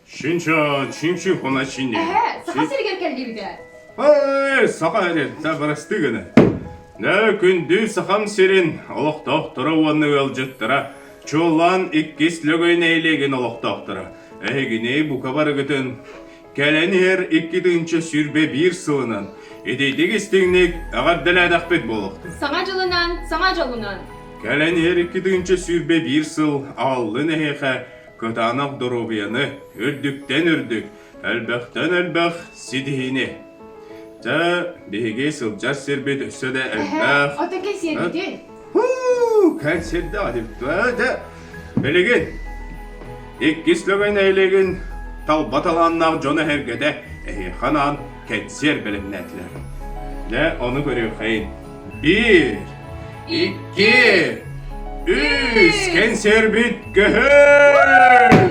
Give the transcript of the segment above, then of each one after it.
Шинча, чинчи хонашине. Саха сиргер келдибиде. Саха эре, табарастыгыны. Нә күнді сахам сирин, олықтақтыра уанны өлжеттіра. Чолан иккис Лөгөй нэһилиэгин олықтақтыра. Әйгіне бұқа барығытын. Кәләнер 2-нче сүрбе 1 сылынан. Едейдік істігінік ағаддыладақ бет болықты. Саҥа жылынан, саҥа жолунан. Кәләнер 2-нче сүрбе 1 сыл аллы нэһиэхэ көтанақ дұрубияны үрдіктен үрдік, әлбәқтен әлбәқ сидihini. Та беге сылжар сербет өссө да әлбәқ. Ата кэнсиэрэ. Кэнсиэрэ адып. Білеген, иккис Лөгөй нэһилиэгин талба талааннаах жона хергеде ханан кэнсиэр білімнәтілер. Дә оны көрі қайын. 1, 2, 3, кэнсиэр бит көхін!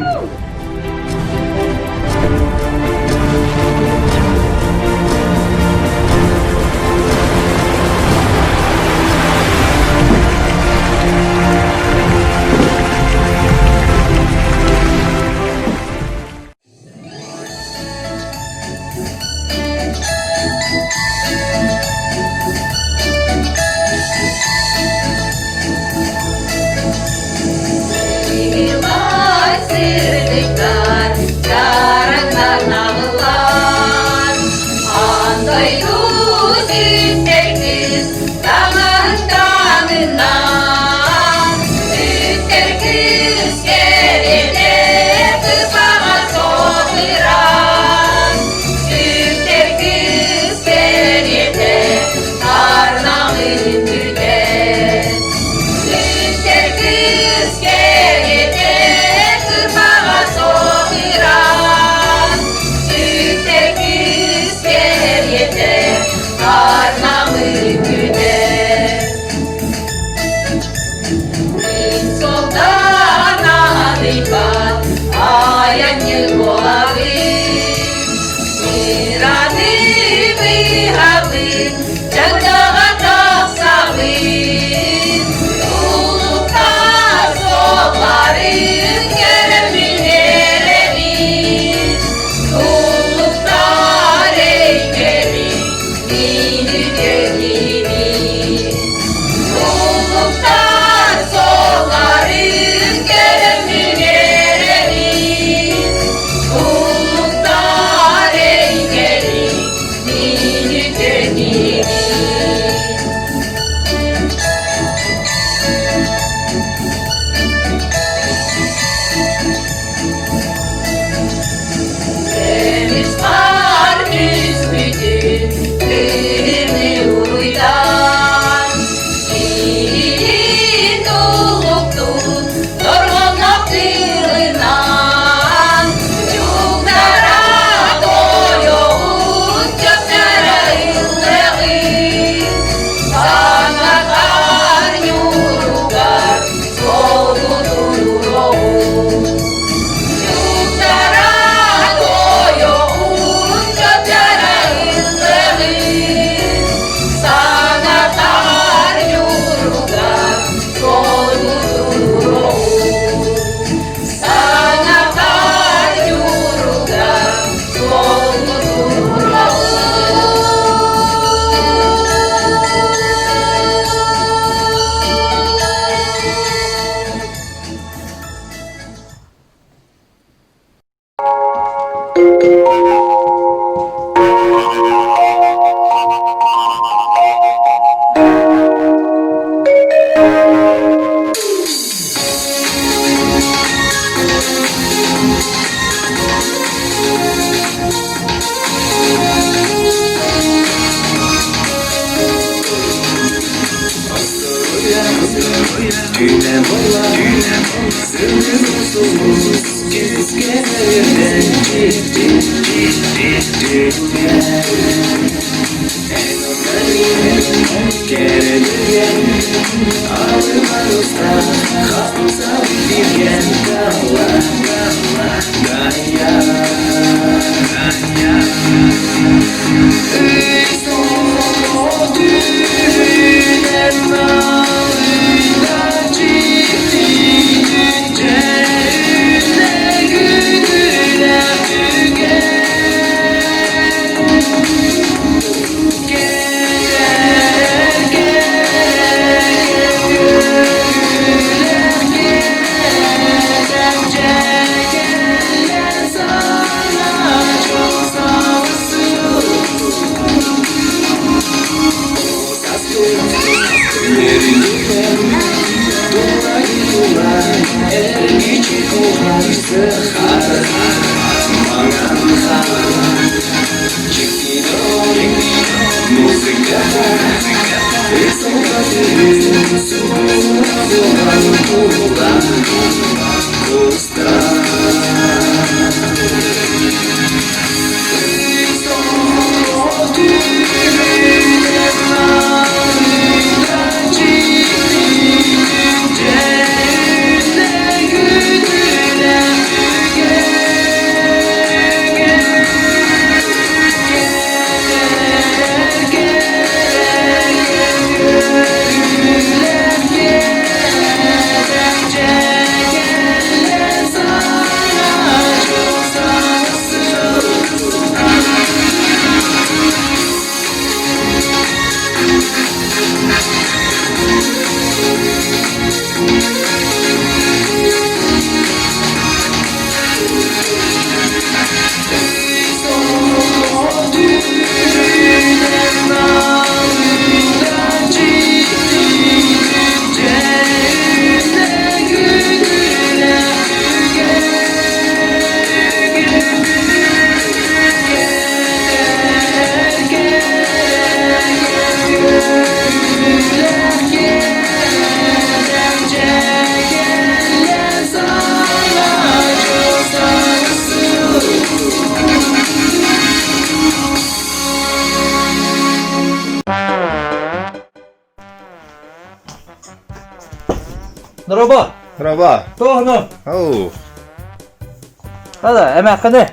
Merhaba. Merhaba. Tohnu. Oo. Hadi emek ne?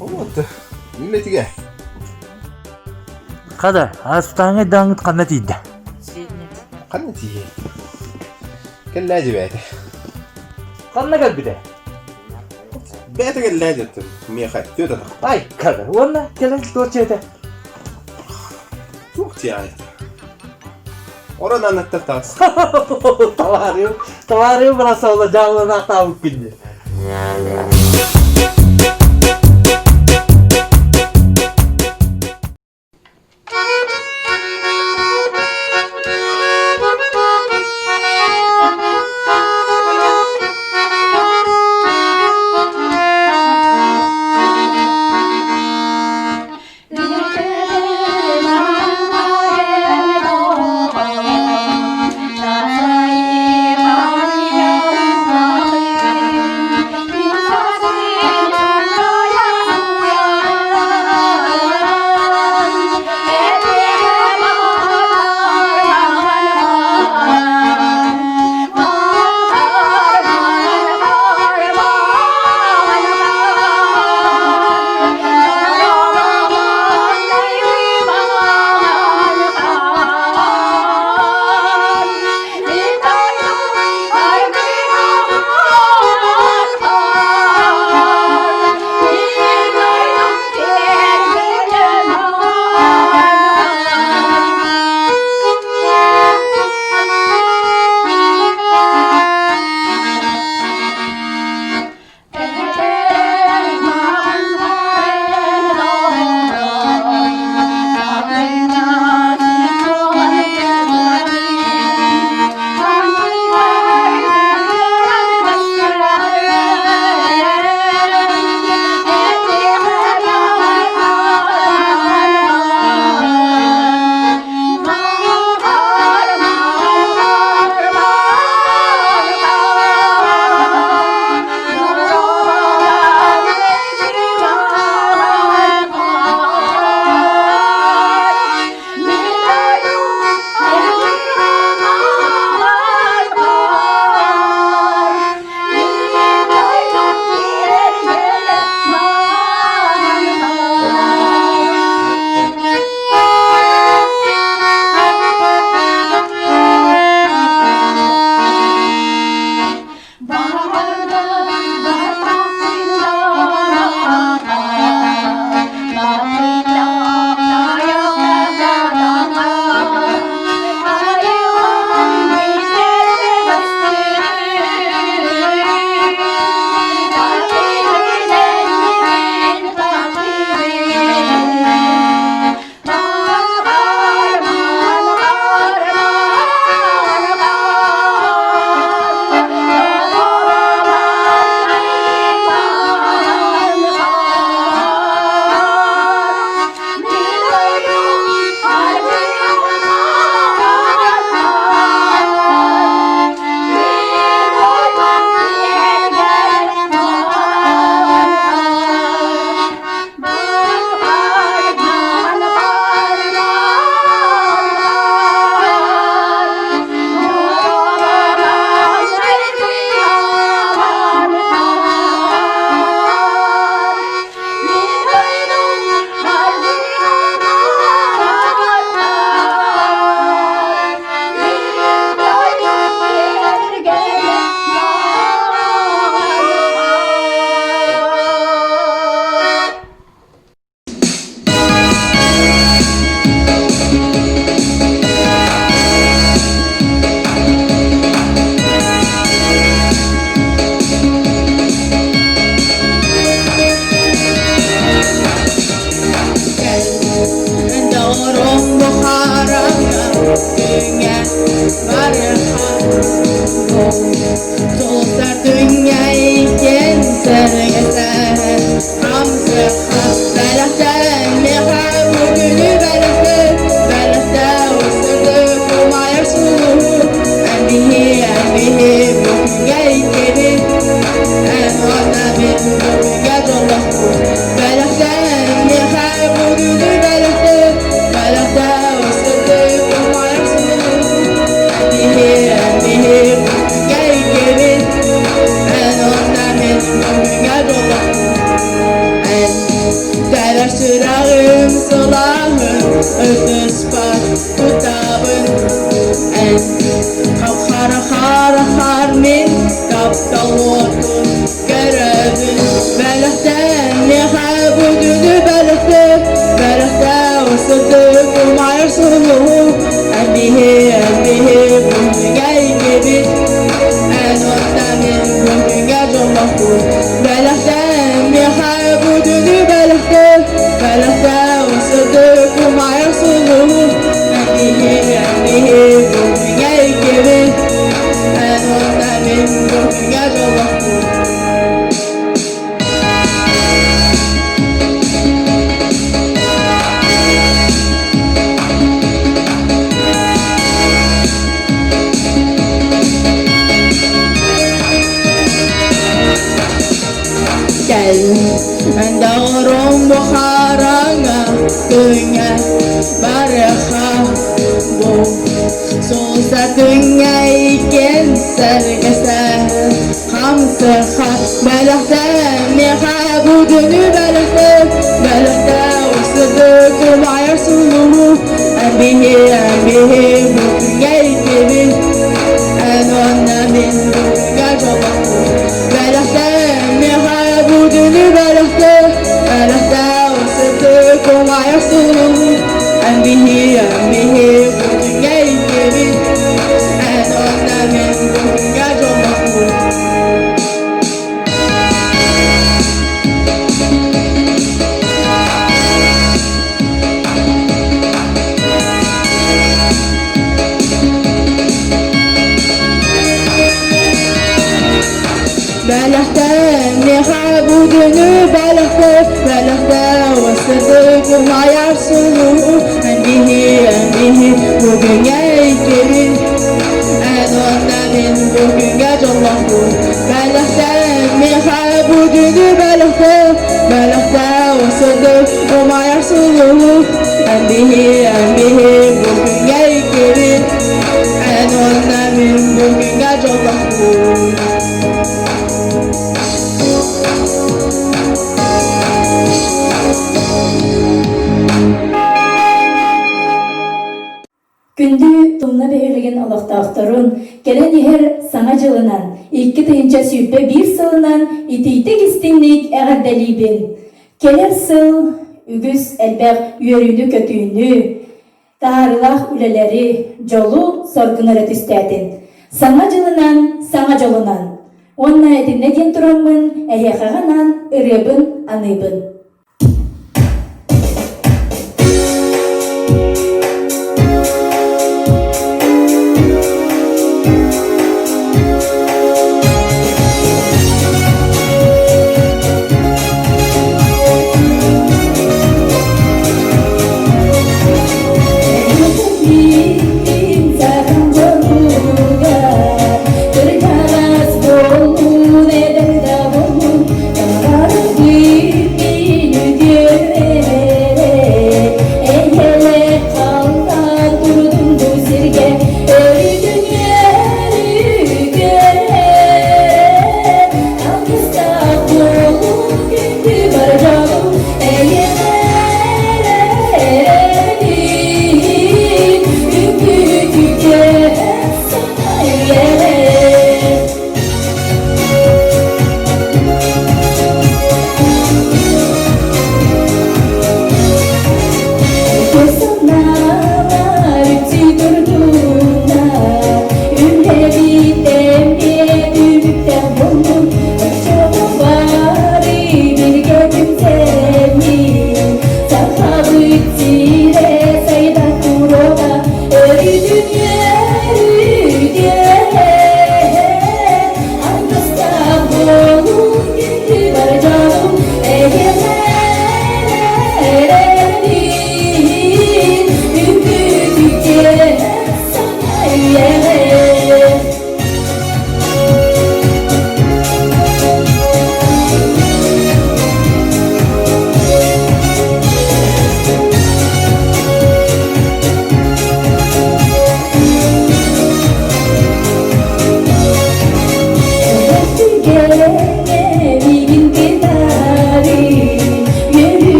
Olmadı. Milletiga. Hadi hastaneye dağıt kanat iyiydi. Qannati. Kallaji baate. Kanna gel bir de. Baate kallaji tum. Mi khattu da. Ay kada. Valla gelen dorçete. Tuqti ay. Oradan attas. Tavarıyor burası olacağını nakta mümkün. dünya barıha Dostlar dünyayı kэнсиэрэ Hamsıha Belahtan meha bugünü belahtan Belahtan usulü kumayar suluhu Embihi bugünya ikili Envana bin bugünya dollahu Belahtan meha bugünü belahtan Belahtan usulü kumayar suluhu Embihi bugünya ikili Envana bin bugünya dollahu Derler sürağım sılahım Ötüs bak tutabın Kavhara harmin Kaptal otun görevin Belahtan meha bugünü belahtan Belahtan ısıdı kumayar suluhu Embihi bugünya gibi Envana bin bugünya dollahu Belahtan meha bugünü belahtan Belahtan ısıdı kumayar suluhu Embihi bugünya gibi Envana bin bugünya dollahu Gel dağırım bu haranga Dünya barıha Bu Solsa dünyayı kэнсиэрэ Hamsıha Belahtan meha bugünü belahtan Belahtan usulü kumayar suluhu Embihi bugünya ikili Envana bin bugünya dollahu Belahtan meha bugünü belahtan Belahtan usulü kumayar suluhu Embihi bugünya ikili Envana bin bugünya dollahu Belahtan meha bugünü belahtan Belahtan ısıdı kumayar suluhu Embihi bugünya ikili Envana bin bugünya dollahu Belahtan meha bugünü belahtan Belahtan ısıdı kumayar suluhu Embihi bugünya ikili Envana bin bugünya dollahu Күндү тумна бэһирлигин олохтоохторун келен иһэр саҥа дьылынан, икки тыйынча сүүрбэ биир сылынан итийте кистинник эҕэрдэлиибин. Келер сыл үгүс элбэх үөрүүнү көтүүнү, таарылаах үлэлери дьолу соргунара түстээдин. Саҥа дьылынан, саҥа дьолунан. Онна этинне диэн тураммын, эһиэхэҕанан ырыабын аныыбын.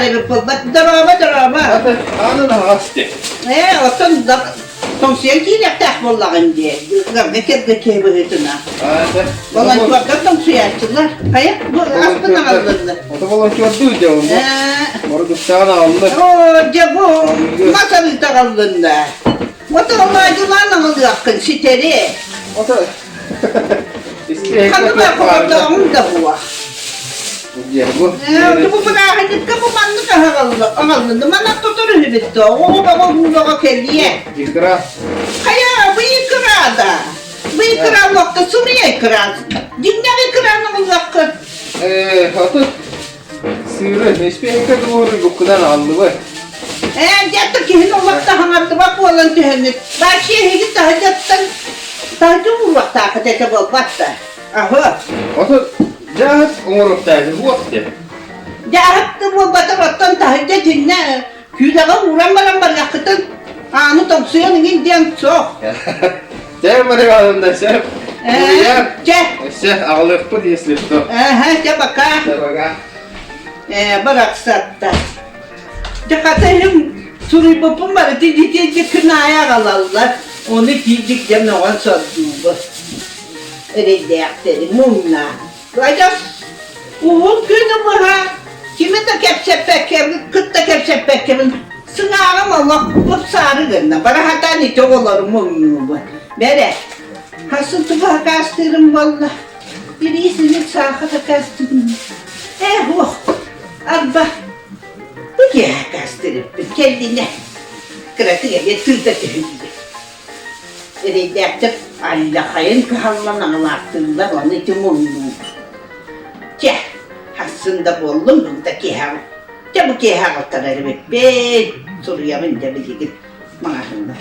bir bulbat drama. Hadi anın hasta. Otan da tonsiyen kinek tak bollagın diye. Gavga kebge kebirtine. Hadi. Bolan kuakta tonsiyatçılar. Kaya bu aspına alındı. O da volontör değil de onu. Orada sana aldı. O cebu masalı takıldığında. O da olaydılarla alıyakın siteri. O da. İşte Kanıma kovardağım da bu. Ya bu. Bu bana hadip kapı manlı kahvaldı. Bana tutur hübitti. O baba buldoğa kelliye. İkra. Kaya bu ikrada. Bu ikra noktası mı ikra? Dinle ikranın uzakı. Hatır. Sivri. Hiçbir hekka doğru bu kadar aldı bu. Jatta kihin olmakta hangardı bak olan tühennet. Başıya hegi tahacattan. Tahacı vurmakta akıtete bol batta. Aha. Hatır. Jahat umuruktaydı bu vakti. Jahattı bol batta battan tahacı dinle. Külağa vuran baran yakıtın. Anı toksuyon indiyan çok. Demir alında sen. Ce. Sen ağlık bu diye slipto. Ce baka. Baka. Bırak satta. Jakatayım suri popum var. Didi kınaya kalallar. Onu giydik de ne olan sorduğu. Redekleri mumla. Rajas. Uğur günü bu ha. Kimi de kepse pekemin, kıt da kepse pekemin. Sınağım Allah bu sarı gönle. Bana hatta ne çok olur mumlu bu. Bere. Hasıntı bu hakastırım valla. Birisini sağa hakastırım. Oh. Arba. Bu ya hakastırıp kendine. Kıratıya getirdi kendine. Redektir. Allah'ın kahallananlartığında onun için mumlu. Ce. Aslında bollum buradaki hava. Ce bu ki hava tararı ben soruya ben de bilgin. Mağarında.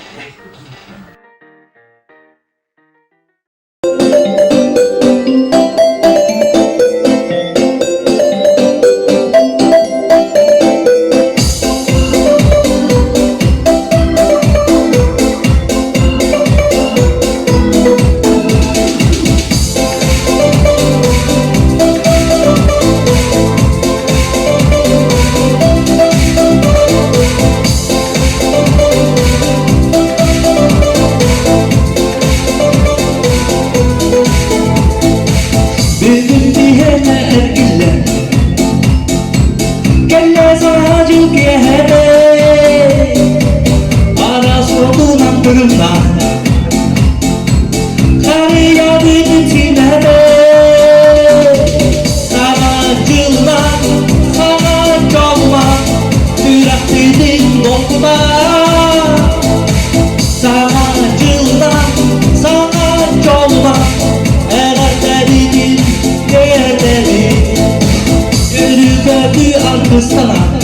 Sana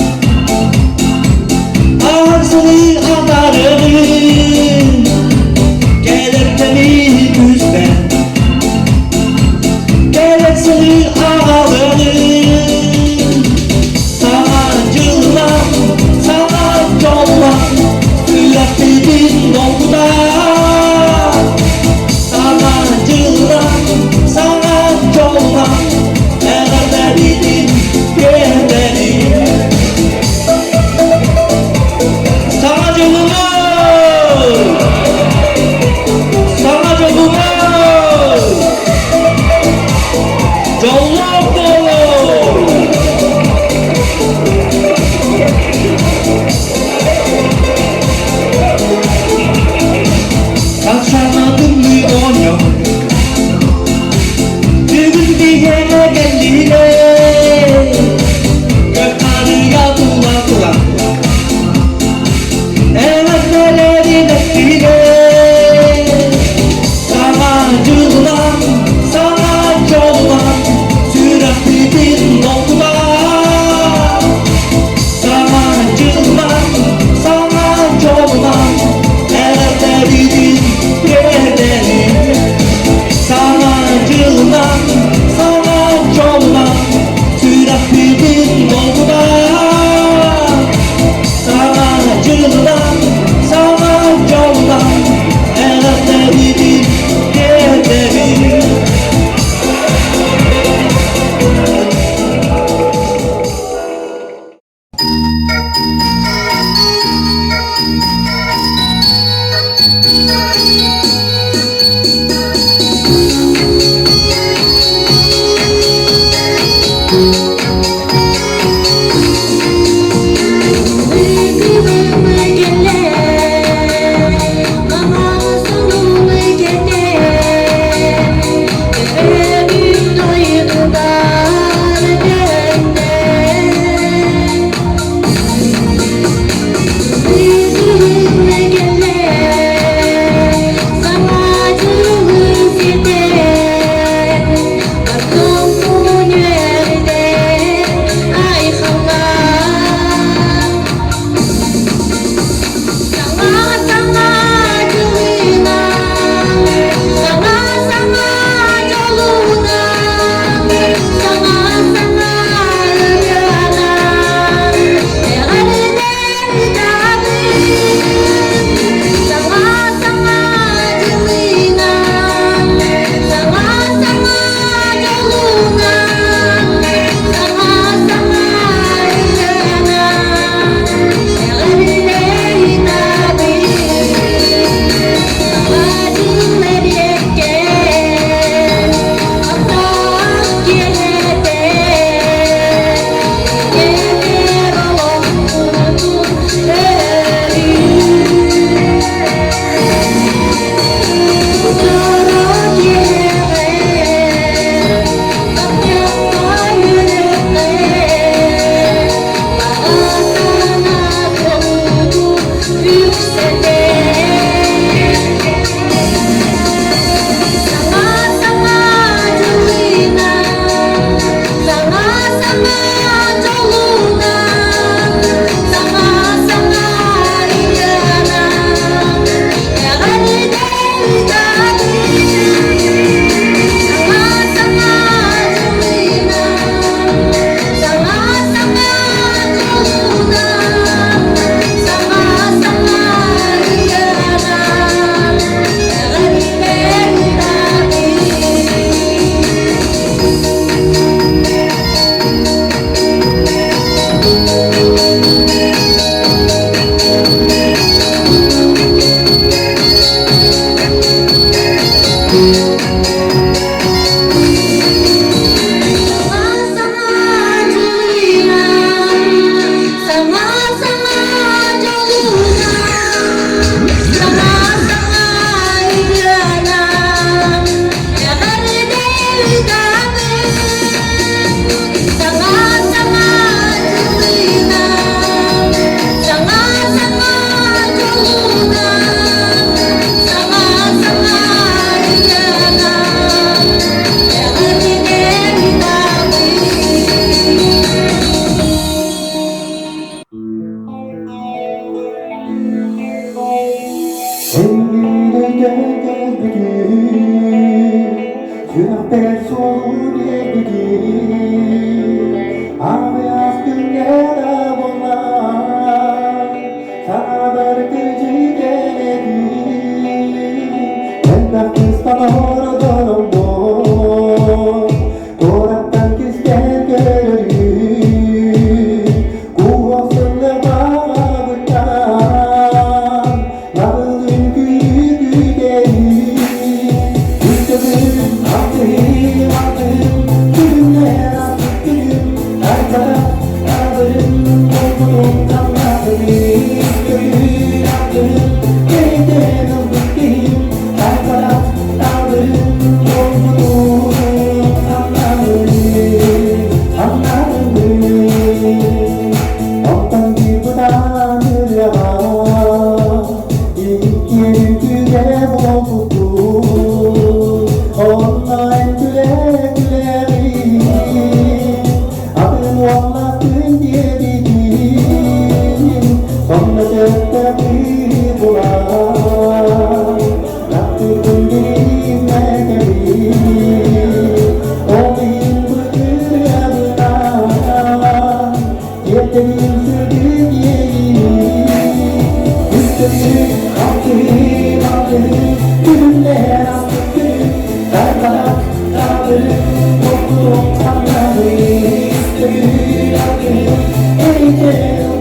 Hey,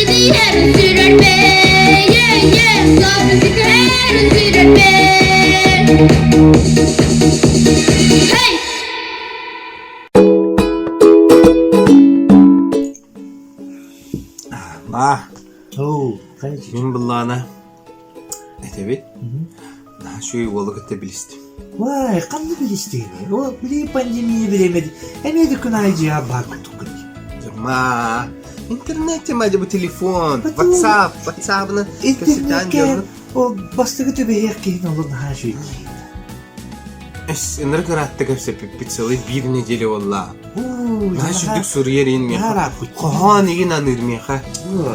diğer sürerme Safı siker sürerme Hey! Ma, Oo, kanka. min bullana. Evet. Şu yolu gidebilirsin. Vay, kanlı bir isteğini. O bile pandemiyi bilemedi. Hem de kınayıcıya baktık. Ma, internet mi acaba telefon, WhatsApp'ını kasıtan İnternet görün. o bastığı tübe yakın olur her şey. Sınır karattık hepsi pizzayı bir nedeli valla. Oo, Naşudduk Suriye'nin mi? Yara Kohan iyi nanır mı ha? Oo.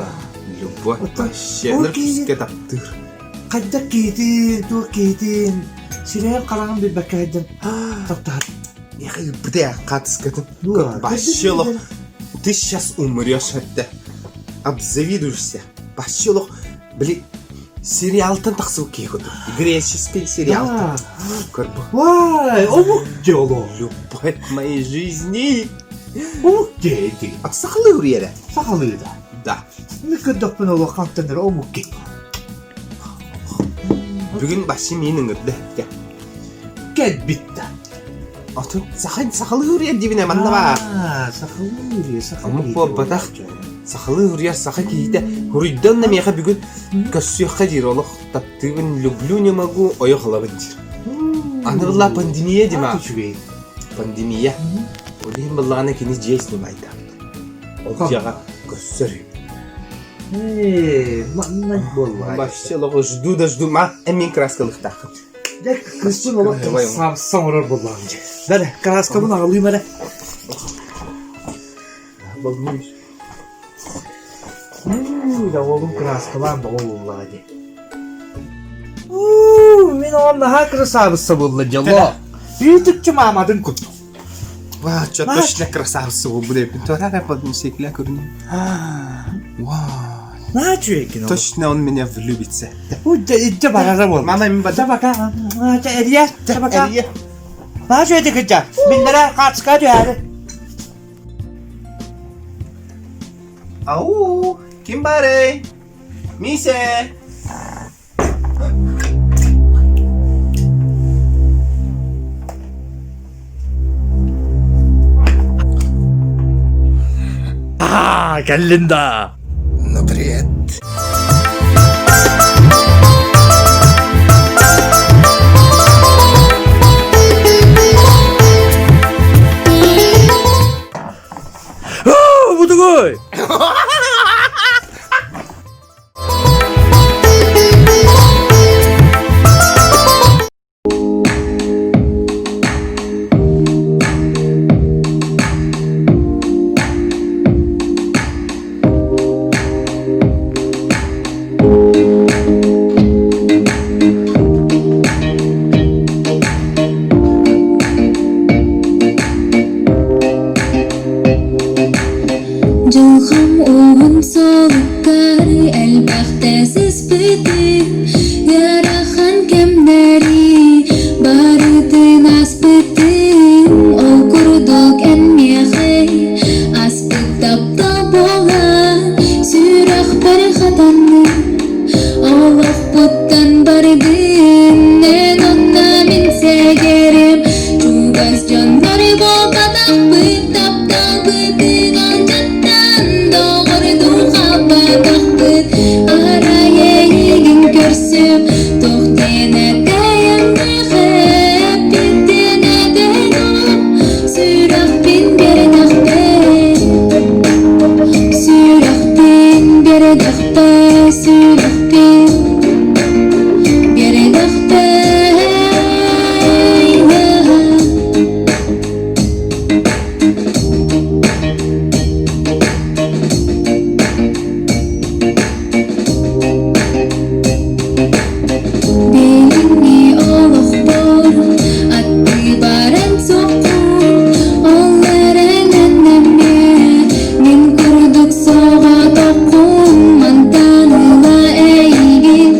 Любовь başlar püske taptır. Kadda kedin, dur kedin. Siraya kalan bir bakaydım. Taptar. Ya bir de katskatın. Ну, Başlıyor. Ты сейчас умрешь это. Обзавидуешься. Başlıyor. Блин, сериалтан тахсыл кейхуду. Греческий сериалтан. Көрбü. Vay, omuk diyolu. Любовь моей жизни. Omuk dedi. Aksaklı hürriyere. Sakalı da. Da. Ne kadar ben o kantanır omuk dedi. Bugün başım yine ngırdı. Gel bitti. Atın saklı hürriyere dibine manda var. Sakalı, sakalı. Amuk bu batak. Saklı hürriyere saklı kiyide. Hürriyeden de miyaha bugün kasıyaka diroluk. Taptığın люблю не могу oyakılabındır. Anı valla pandemiye değil mi? Pandemiye. Olayım vallahına kini cihes ne bayda. Olcağa gösteriyor. Mannak bolla. Başlayalım жду ma emin kraskalık takım. Dek kısın olup samrar bollanca. Ver kraskamın ağlayayım hele. Balmış. Ya oğlum kraskalan da oğlulladı. Ben onunla haklı sabısı bulunca lo. Büyüdükçe mamadın kutu. Вау, что точно красавцы вы были. Пинторара под мусикля курни. Вау. Ne yapıyor ki? Точно он меня влюбится. İdde bana bol. Mama mi bada. Tabaka. Eriye. Tabaka. Ne yapıyor ki kıca? 1000 lira kaç kaç yani? Ау, Kimbarey. Mise. Geldin da. Ну, привет. Bu da koy. Жылхам уғын солыққары әлбәқтәсіз біті Ярахан кәмдәрі барытын аспытын Ол күрдік әнмеғі аспыттапта болған Сүрақ бір қатанны Олық бұттан бардың Нән онна мен сәгерім Чугас жанлары болғадақ бұттаптан бұтын Онжаттан доғырдың қападақ бұт Арайегін көрсіп Тоқтен әтәйін қып Биттен әтәйін оп Сүрақ пен бердақ бән Сүрақ пен бердақ бән Сүрақ пен бердақ бән Беліңе олық бол, атты баран соққын Оларың әннәме, мен күрдік соға тоққын Мантаныла әйгін,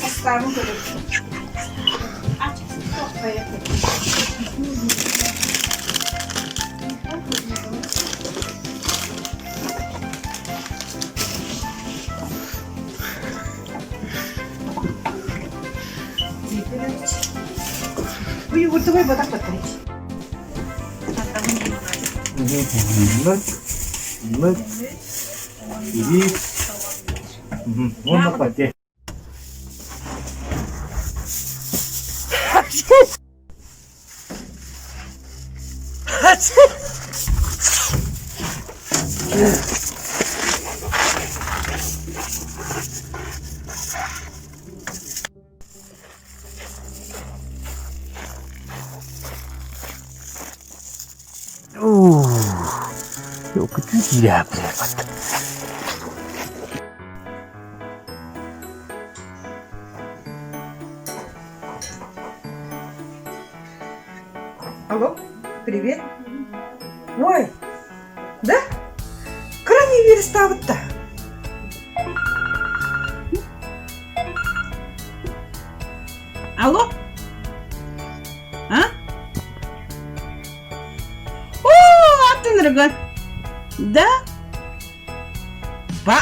Saslarımı görüyorum. Aç. Çok böyle. Bu yumurta koy batak batırayım. Mık. İyi. Onu pati. Yok kötü ya bak. Алло, привет. Ой, да? Коронавирус табытта. Алло? А? О, аттынырган. Да? Ба.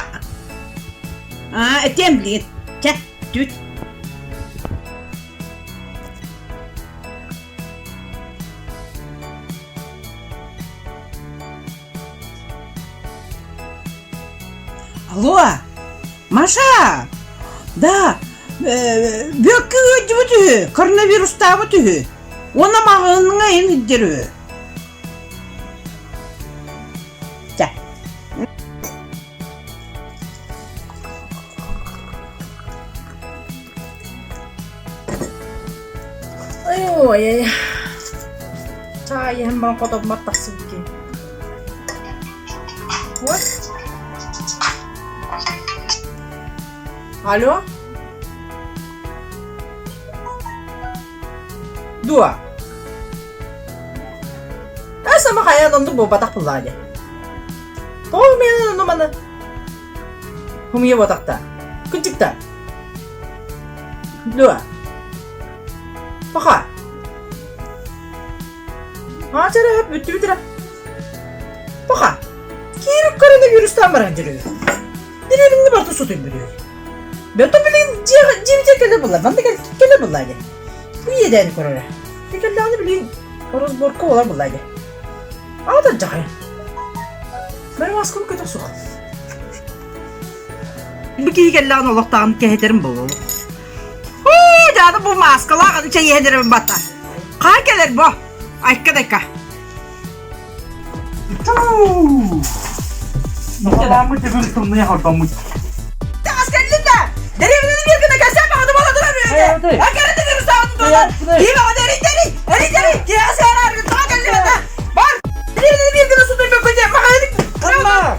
Этем блин. Ча, түт. Алло, Маша, да, бөккі өтіп өті, коронавирус табы түхі, оны мағыныңа еніддері. Жа. Ой, çay hem bana kodum matası bugün. What? Alo? Dua. Sama kaya nandun batak pala niya. Humiya na naman na. Humiya batak ta. Kuntik ta. Dua. Baka. Cara hep bütün tira. Baka. Kira koronavirus tamaran jürüyor. Dilerimini barda sotayım biliyor. Ben de bileyim cimce kele bular. Ben de kele bular ya. Bu yeden korona. Bir kele anı bileyim. Horoz borka olar bular ya. Ağda cahaya. Benim askım kötü soğuk. Bir kele anı Allah'tan kehederim bu. Canım bu maskalar şey yehederim batta. Kar gelir bu. Ayka dakika. Nafalarımı tebrik ne yapalım? Askerliğinde. Derevinin bir günde keser mi adım aladılar böyle? Evet. Ya kerede virüs aldı dolar. İyi bak deri. Keser abi daha geldi. Var. Derevinin bir günde su duymak önce. Kırma.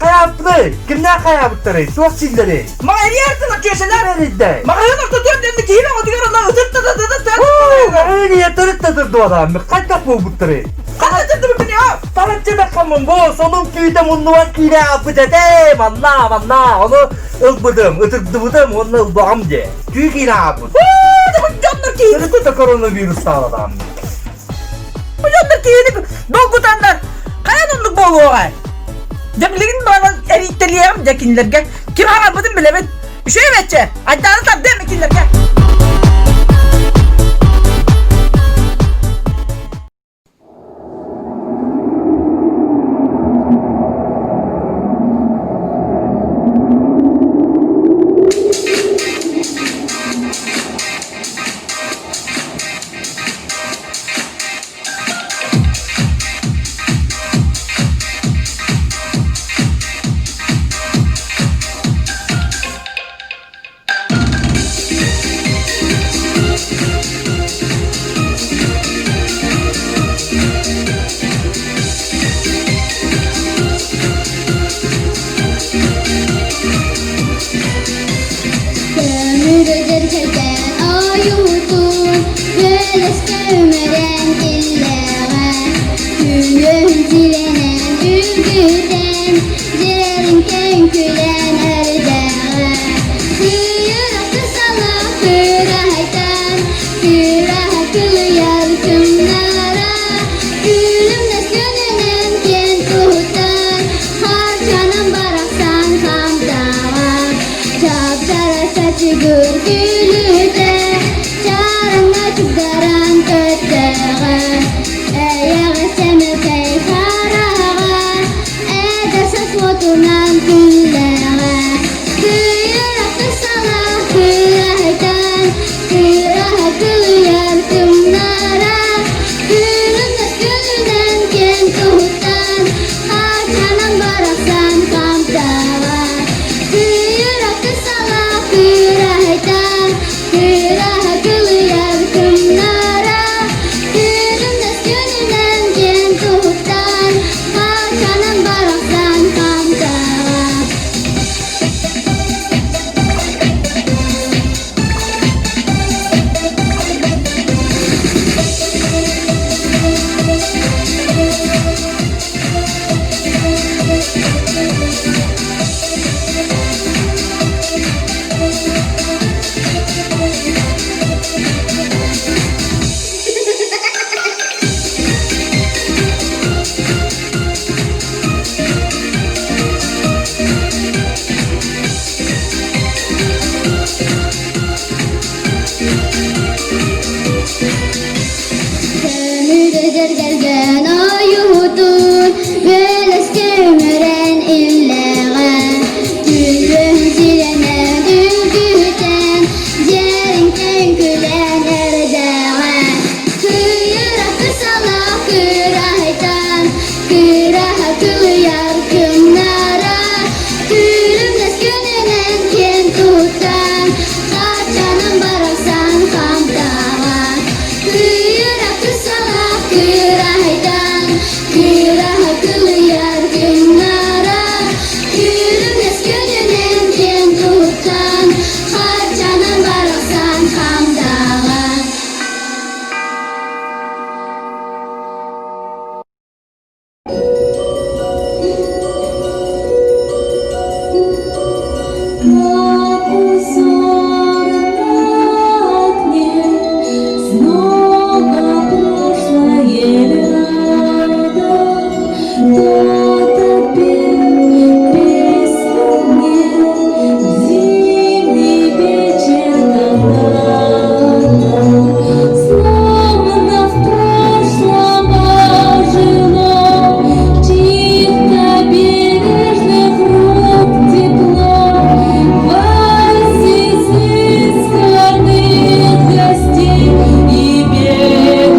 Kayaplı. Kimler kayaptırı? Çok silleri. Mağari yerden atıyorsunlar. Nerede? Mağari nokta döndüğünde kiyle o diğer Öyle yatırıp da durdu adam. Kaç kapı butları? Kanatırdı bugün ya. Tarafçı da kamın bu. Sonun köyde munluva kile yapı dedim. Anla. Onu ılbıdım. Itırdıbıdım. Onu ılbağım de. Tüy kile yapı. Canlar kiydi. Sırıkı da koronavirüs sağladı. Canlar kiydi. Dolgutanlar. Kayanınlık bol oğay. Demlerin bana eritleyeyim dekinlerge. Kim harabıdım bile ben. Bir şey veçe. Aydanı tab demekinlerge. Dilenen ülküden, cilerin könküden arıdan. күркүлүдө чараңа чугаран көттөгө эяга семекей харага эдерсе фотунан күллөгө күйрөктү сала күйрөйтөн күйрөһө күйөр кымнара күрүнөс күнүнөн кен туттан качанан бараксан камтага күйрөктү сала күйрөйтөн күйрөһө күйөр кымнара күрүнөс күнүнөн кен туттан качанан бараксан камтага Kömürdedir gelgen ayutun Göles kömüren illeğe Gülüm zilene düzgüten Yerin tenkülen erdeğe Kıyırakı sala kıraytan Kıraha kıyar kımlara Kürümdes gününen ken tutan Kaçanın baraksan kamtağa Kıyırakı sala kıraytan Kıraha kıyar kımlara Kürümdes gününen ken tutan Kaçanın baraksan kamtağa Как узор на окне, снова прошлое рядом. Кто-то пел песню мне в зимний вечер когда-то. Словно в прошлом ожило чьих-то бережных рук тепло. Вальс из изысканных гостей и белых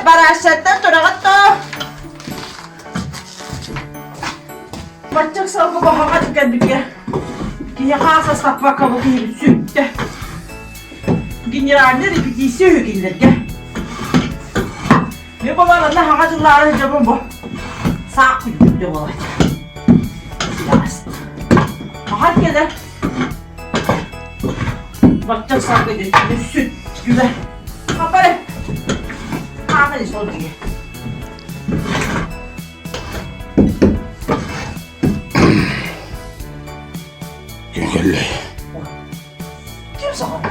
Barasyatta turagatto. Bacak salgı bahaga dikkat bir Kiye kasa sapma kabuk gibi sütte. Ginyarlar repetisi hükümlerge. Ne babalar ne hacılar cebim bu. Sağ kuyup de olacak. Silas. Hadi gel. Bacak salgı dedi süt güzel. Kapare. Kahve sol diye. өллөй. Ким саған?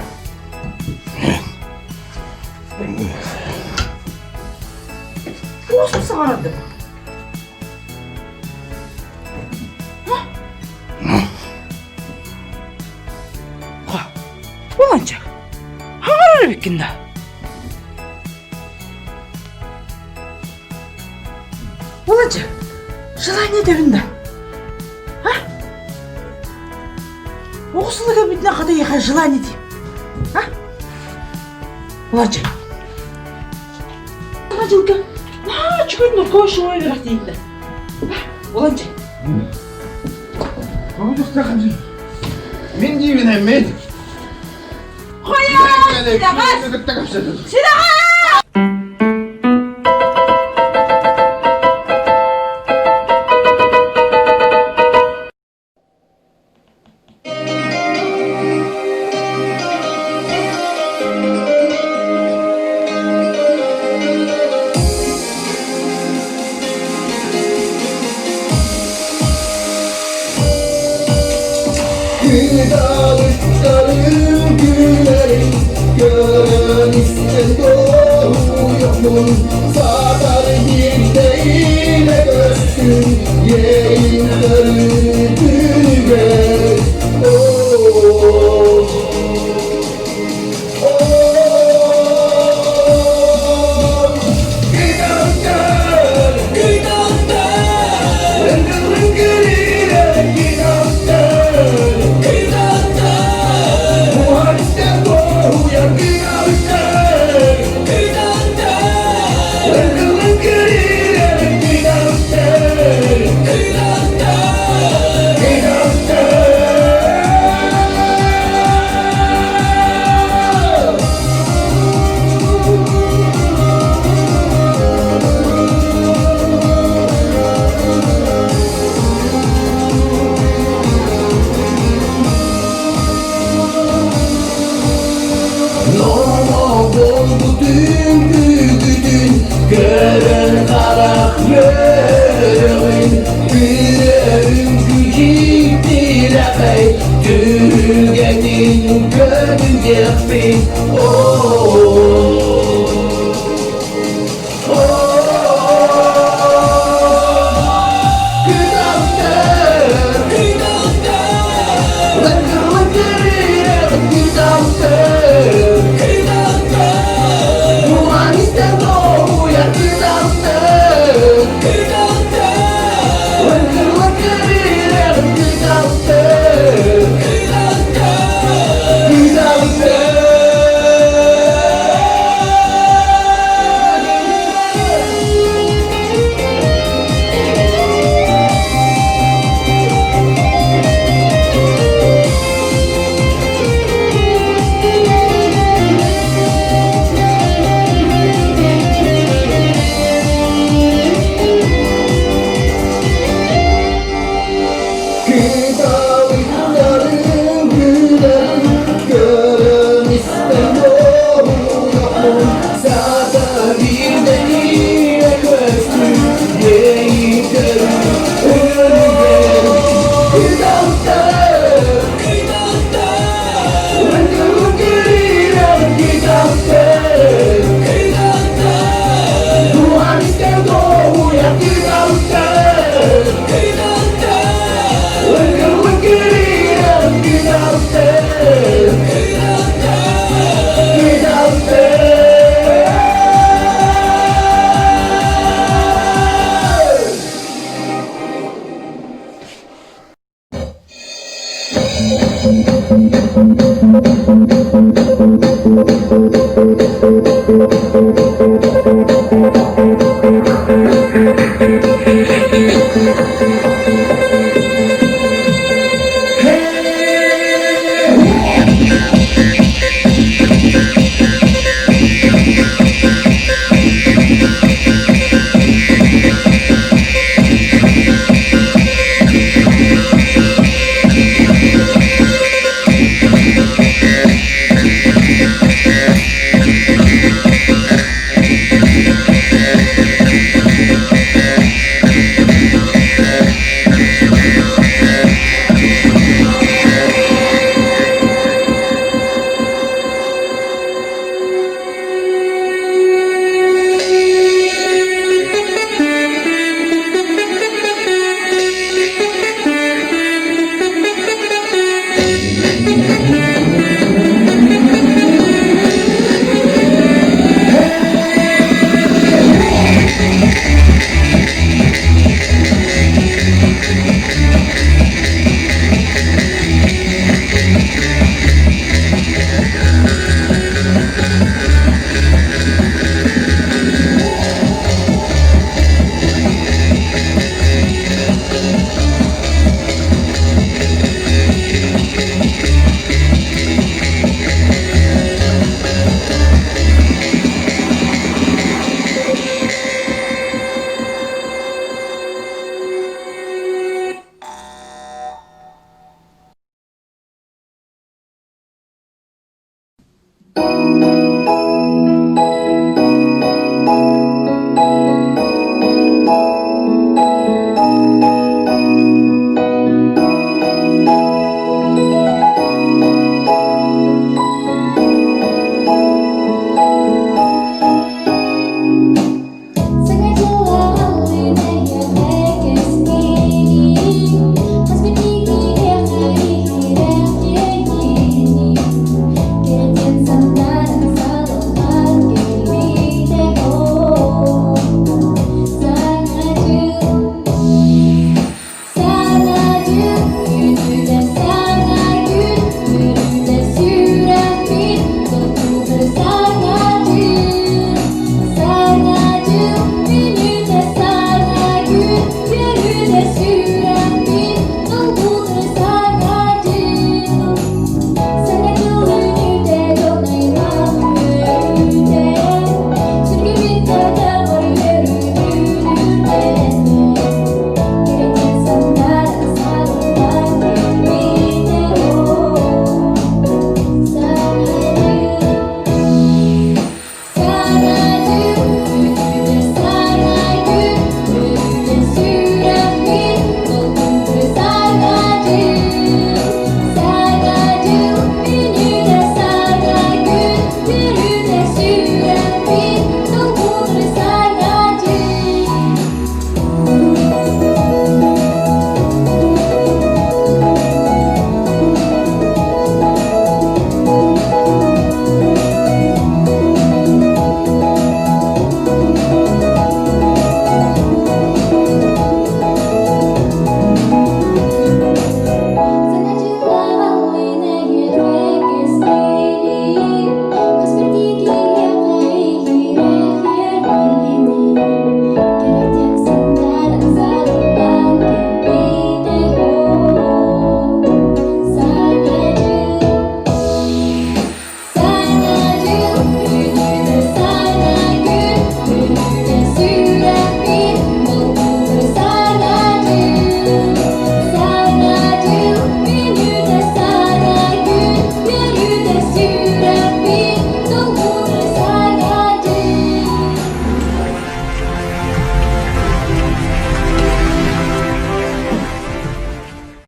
Осы саған ады. Оланча, хағарар бекінді. Оланча, желание дәрінді. Оғысылыға бітіне қада еға желание дейм. Оланча, ана жылға чүгінді көші ой берақ дейінді. Оланча. Мен деймін әмет. Сидаға!